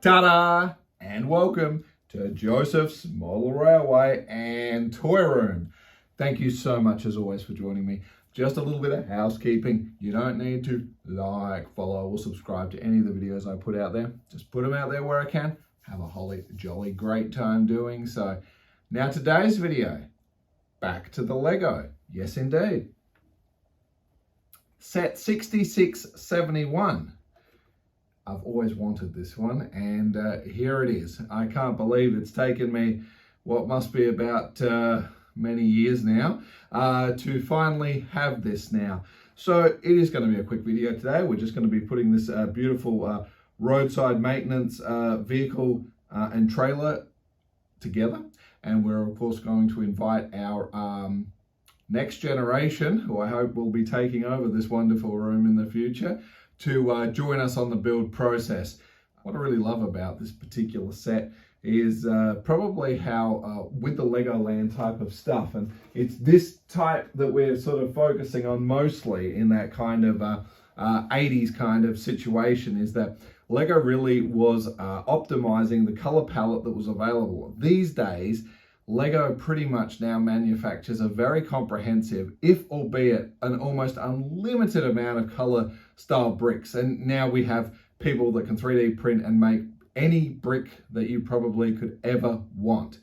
TADA! And welcome to Josef's Model Railway and Toy Room. Thank you so much as always for joining me. Just a little bit of housekeeping. You don't need to like, follow or subscribe to any of the videos I put out there. Just put them out there where I can. Have a holly jolly great time doing so. Now today's video, back to the Lego. Yes indeed. Set 6671. I've always wanted this one, and here it is. I can't believe it's taken me what must be about many years now to finally have this now. So it is going to be a quick video today. We're just going to be putting this beautiful roadside maintenance vehicle and trailer together, and we're of course going to invite our next generation, who I hope will be taking over this wonderful room in the future, to join us on the build process. What I really love about this particular set is probably how with the Legoland type of stuff, and it's this type that we're sort of focusing on mostly in that kind of 80s kind of situation, is that Lego really was optimizing the color palette that was available. These days, Lego pretty much now manufactures a very comprehensive, if albeit an almost unlimited amount of color style bricks. And now we have people that can 3D print and make any brick that you probably could ever want.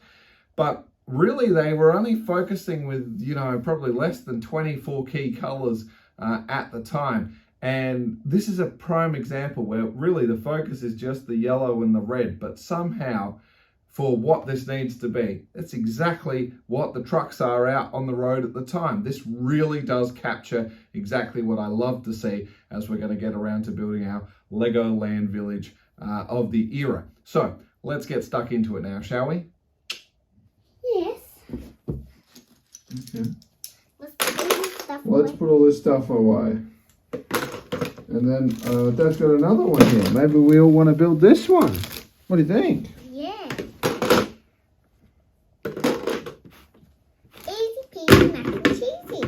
But really they were only focusing with, you know, probably less than 24 key colors at the time. And this is a prime example where really the focus is just the yellow and the red, but somehow for what this needs to be, it's exactly what the trucks are out on the road at the time. This really does capture exactly what I love to see as we're going to get around to building our Legoland village of the era. So let's get stuck into it now, shall we? Yes. Okay. Let's put all this stuff away. And then Dad's got another one here. Maybe we all want to build this one. What do you think? Yeah. Easy peasy mac and cheesy.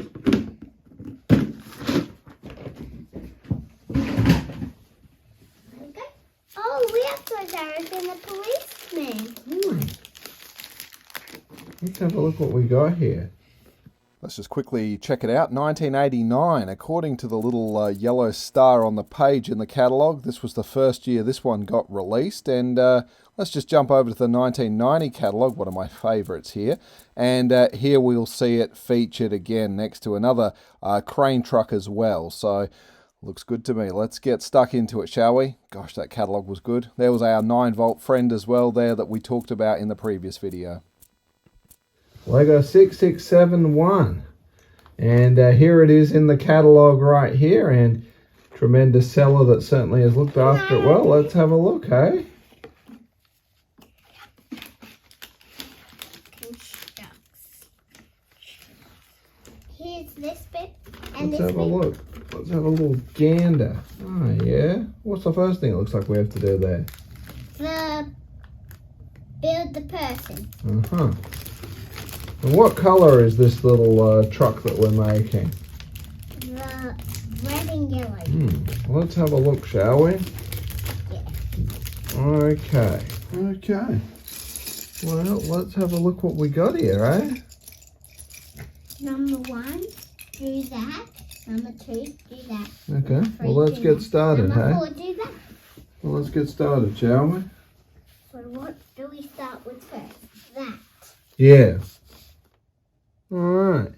Okay. Oh, we have Toodles and the policeman. Let's have a look what we got here. Let's just quickly check it out. 1989, according to the little yellow star on the page in the catalogue, this was the first year this one got released. And let's just jump over to the 1990 catalogue, one of my favourites here. And here we'll see it featured again next to another crane truck as well. So looks good to me. Let's get stuck into it, shall we? Gosh, that catalogue was good. There was our 9-volt friend as well there that we talked about in the previous video. Lego 6671, and here it is in the catalogue right here, and tremendous seller that certainly has looked after it well. Let's have a look, hey? Here's this bit and Let's this have a bit. look. Let's have a little gander. Oh yeah. What's the first thing it looks like we have to do there? Build the person. Uh-huh. And what colour is this little truck that we're making? The red and yellow. Let's have a look, shall we? Yeah. Okay. Okay. Well, let's have a look what we got here, eh? Number 1, do that. Number 2, do that. Okay. Number 3, Well, let's do get that. started, Number hey? 4, do that. Well, let's get started, shall we? So what do we start with first? That. Yeah. Alright.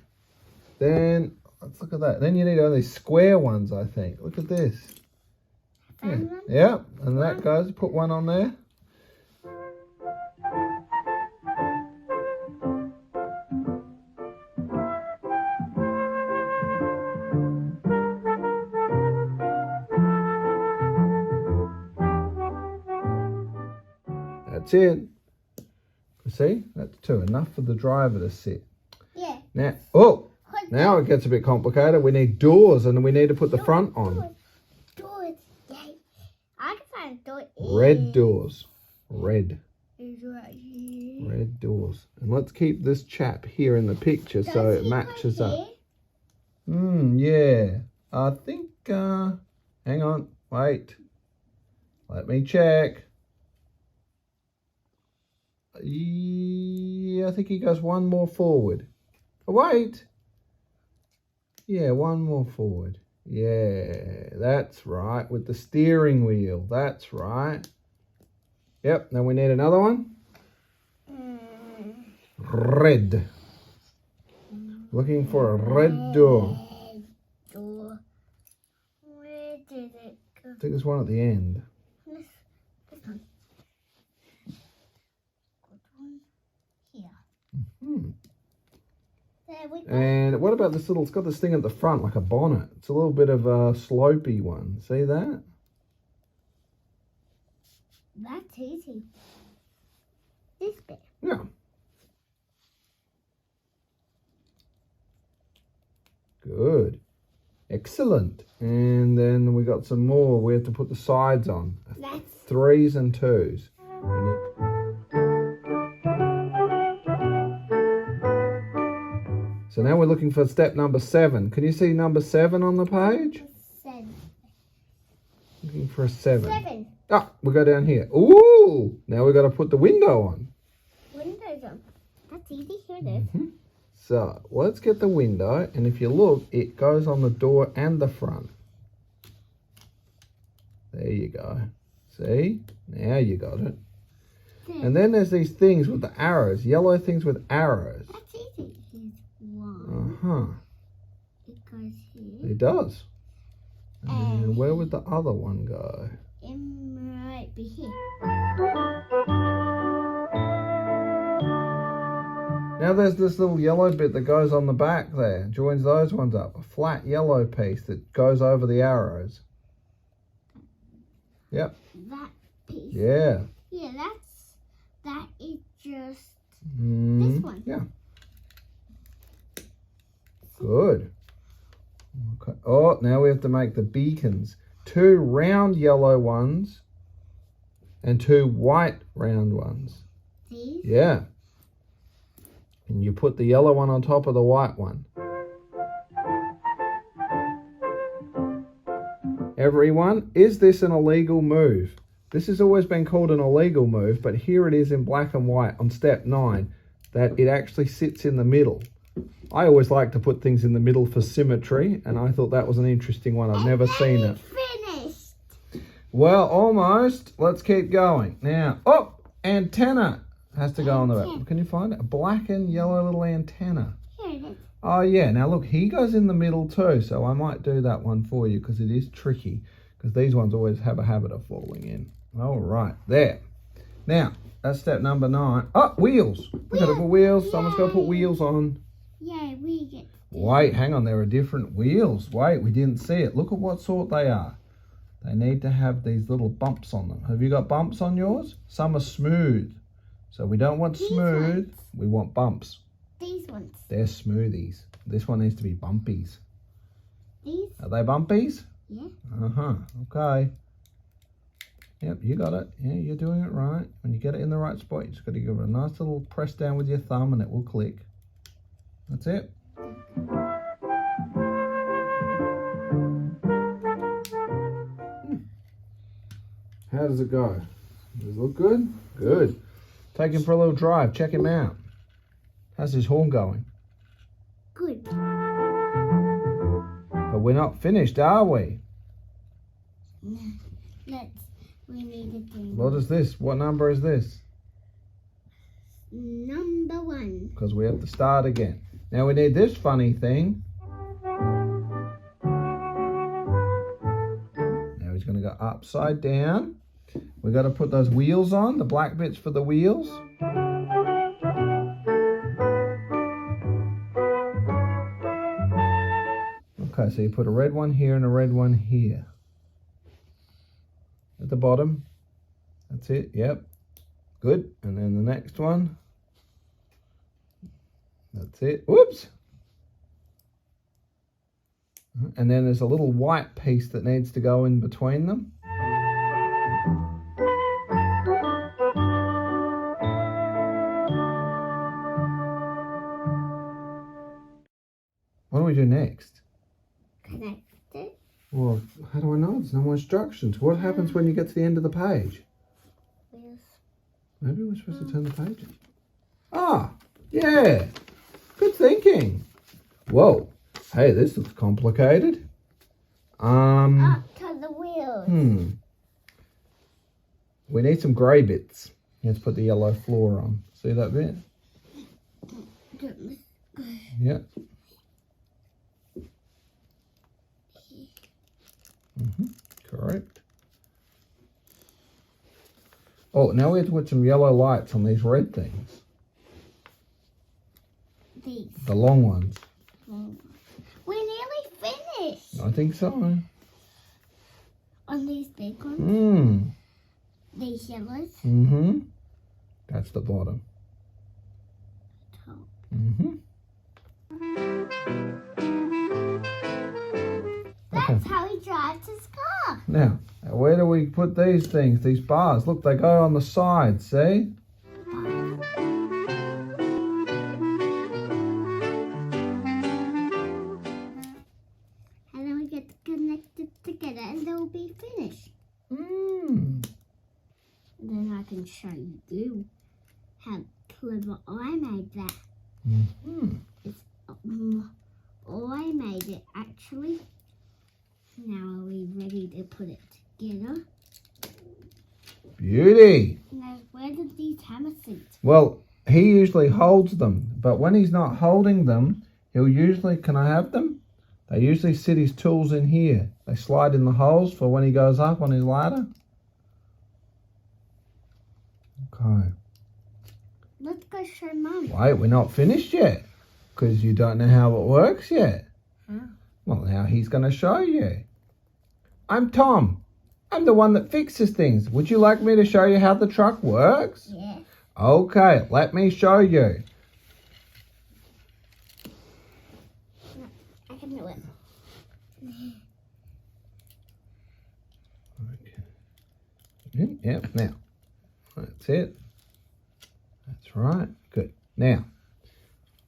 Then, let's look at that. Then you need only square ones, I think. Look at this. Yeah. Found one? Yep. And that goes, put one on there. That's it. See, that's 2. Enough for the driver to sit. Yeah. Now, oh, now it gets a bit complicated. We need doors, and we need to put the front on. Doors. Yay. I can find a door. Red doors. Red. Is right here. Red doors. And let's keep this chap here in the picture so it matches up. Yeah. I think, hang on, wait. Let me check. Yeah, I think he goes one more forward. Oh, wait. Yeah, one more forward. Yeah, that's right. With the steering wheel. That's right. Yep, then we need another one. Red. Looking for a red door. Where did it go? I think there's one at the end. This one. Good one. Here. Hmm. There we go. And what about this little, it's got this thing at the front like a bonnet. It's a little bit of a slopey one. See that? That's easy. This bit. Yeah. Good. Excellent. And then we got some more. We have to put the sides on. That's 3s and 2s. So now we're looking for step number 7. Can you see number 7 on the page? 7. Looking for a 7. 7. Ah, we'll go down here. Ooh! Now we've got to put the window on. Windows on. That's easy. Here it is. So let's get the window, and if you look, it goes on the door and the front. There you go. See? Now you got it. And then there's these things with the arrows, yellow things with arrows. That's easy. Here's one. Uh-huh. It goes here. It does. And where would the other one go? It might be here. Now there's this little yellow bit that goes on the back there. Joins those ones up. A flat yellow piece that goes over the arrows. Yep. That piece. Yeah. Yeah, that is just this one. Yeah. Good. Okay. Oh, now we have to make the beacons. 2 round yellow ones and 2 white round ones. These? Yeah. And you put the yellow one on top of the white one. Everyone, is this an illegal move? This has always been called an illegal move, but here it is in black and white on step 9, that it actually sits in the middle. I always like to put things in the middle for symmetry, and I thought that was an interesting one. I've never seen it. Finished. Well, almost. Let's keep going. Now, oh, antenna has to go on the back. Can you find it? A black and yellow little antenna. Here it is. Oh, yeah. Now, look, he goes in the middle too, so I might do that one for you because it is tricky, because these ones always have a habit of falling in. All right, there. Now, that's step number 9. Oh, wheels. We've got to put wheels. Someone's got to put wheels on. Yeah, we get. Wait, hang on. There are different wheels. Wait, we didn't see it. Look at what sort they are. They need to have these little bumps on them. Have you got bumps on yours? Some are smooth. So we don't want smooth. We want bumps. These ones. They're smoothies. This one needs to be bumpies. These? Are they bumpies? Yeah. Uh-huh. Okay. Yep, you got it. Yeah, you're doing it right. When you get it in the right spot, you just got to give it a nice little press down with your thumb and it will click. That's it. How does it go? Does it look good? Good. Take him for a little drive. Check him out. How's his horn going? Good. But we're not finished, are we? We need to do. What is this? What number is this? Number 1. Because we have to start again. Now we need this funny thing. Now he's going to go upside down. We've got to put those wheels on, the black bits for the wheels. Okay, so you put a red one here and a red one here. At the bottom. That's it, yep. Good. And then the next one. That's it. Whoops. And then there's a little white piece that needs to go in between them. What do we do next? Connect it. Well, how do I know? There's no more instructions. What happens when you get to the end of the page? Wheels. Maybe we're supposed to turn the pages. Ah, yeah. Good thinking. Whoa. Hey, this looks complicated. Up to the wheels. We need some grey bits. Let's put the yellow floor on. See that bit? Yeah. Correct. Oh, now we have to put some yellow lights on these red things. These. The long ones. We're nearly finished. I think so. On these big ones. These yellows. That's the bottom. Top. That's how he drives his car. Now, where do we put these things, these bars? Look, they go on the side, see? And then we get connected together and they'll be finished. And then I can show you how clever I made that. It's, I made it actually. Now are we ready to put it together? Beauty. Now where did these hammers sit? Well, he usually holds them, but when he's not holding them, he'll usually, can I have them? They usually sit his tools in here. They slide in the holes for when he goes up on his ladder. Okay. Let's go show Mum. Wait, we're not finished yet, because you don't know how it works yet. Well, now he's going to show you. I'm Tom. I'm the one that fixes things. Would you like me to show you how the truck works? Yeah. Okay, let me show you. I can do it. Okay. Yep, now. That's it. That's right. Good. Now,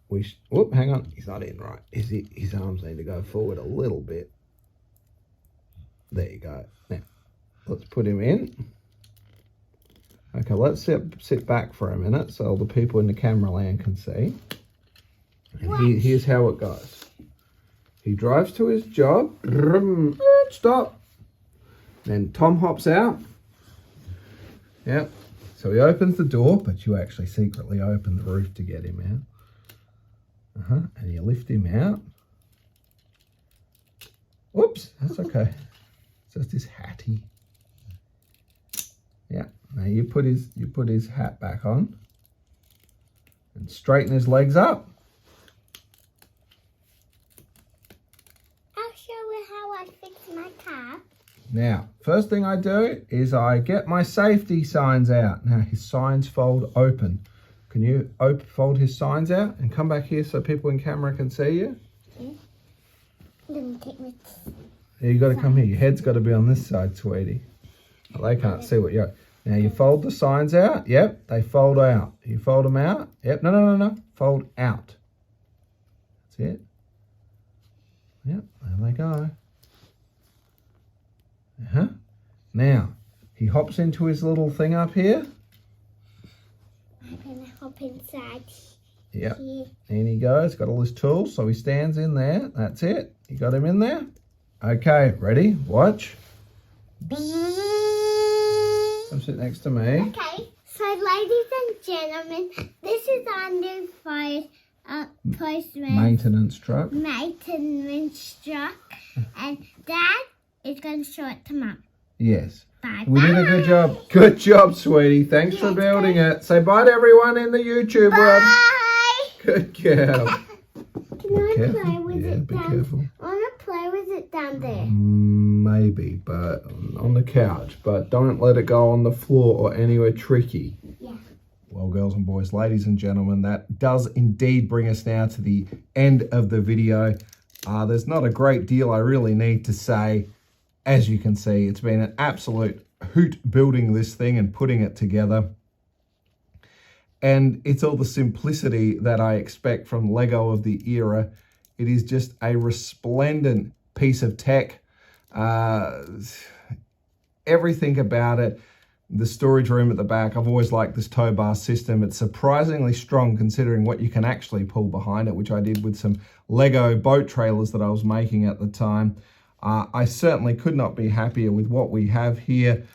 whoop, hang on. He's not in right. His arms need to go forward a little bit. There you go. Now, let's put him in. Okay, let's sit back for a minute so the people in the camera land can see. And here's how it goes. He drives to his job. Stop. Then Tom hops out. Yep. So he opens the door, but you actually secretly open the roof to get him out. And you lift him out. Whoops, that's okay. It's just his hattie. Yeah. Now you put his hat back on and straighten his legs up. I'll show you how I fix my car. Now, first thing I do is I get my safety signs out. Now his signs fold open. Can you fold his signs out and come back here so people in camera can see you? Okay. Let me take my... Yeah, you got to come here. Your head's got to be on this side, sweetie. They can't see what you're... Now you fold the signs out. Yep, they fold out. You fold them out. Yep, no. Fold out. That's it. Yep, there they go. Now, he hops into his little thing up here. I'm going to hop inside. Yep, Here. in he goes. Got all his tools, so he stands in there. That's it. You got him in there? Okay, ready? Watch. Come sit next to me. Okay, so ladies and gentlemen, this is our new fire postman Maintenance truck. maintenance truck, and Dad is going to show it to Mum. Yes. Bye. We did a good job. Good job, sweetie. Thanks for building it. Say bye to everyone in the YouTube world. Bye. Good girl. Can I Careful. play with Yeah, it be down? careful. I want to play with it down there. Maybe, but on the couch. But don't let it go on the floor or anywhere tricky. Yeah. Well, girls and boys, ladies and gentlemen, that does indeed bring us now to the end of the video. There's not a great deal I really need to say. As you can see, it's been an absolute hoot building this thing and putting it together. And it's all the simplicity that I expect from Lego of the era. It is just a resplendent piece of tech. Everything about it the storage room at the back. I've always liked this tow bar system. It's surprisingly strong considering what you can actually pull behind it, which I did with some Lego boat trailers that I was making at the time. I certainly could not be happier with what we have here.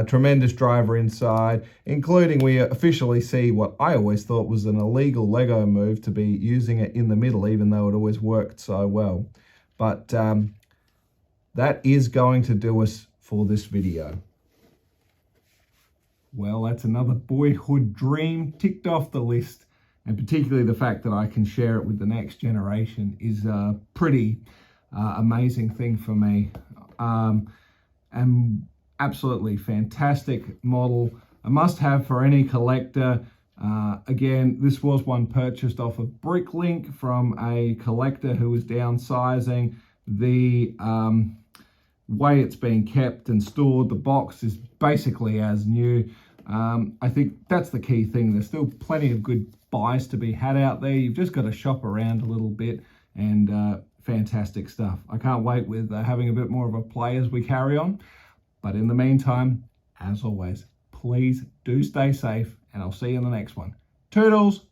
Tremendous driver inside, including we officially see what I always thought was an illegal Lego move, to be using it in the middle, even though it always worked so well. But that is going to do us for this video. Well, that's another boyhood dream ticked off the list, and particularly the fact that I can share it with the next generation is a pretty amazing thing for me. And absolutely fantastic model, a must-have for any collector. Again, this was one purchased off of Bricklink from a collector who was downsizing. The way it's being kept and stored, the box is basically as new. I think that's the key thing. There's still plenty of good buys to be had out there. You've just got to shop around a little bit, and fantastic stuff. I can't wait with having a bit more of a play as we carry on. But in the meantime, as always, please do stay safe, and I'll see you in the next one. Toodles!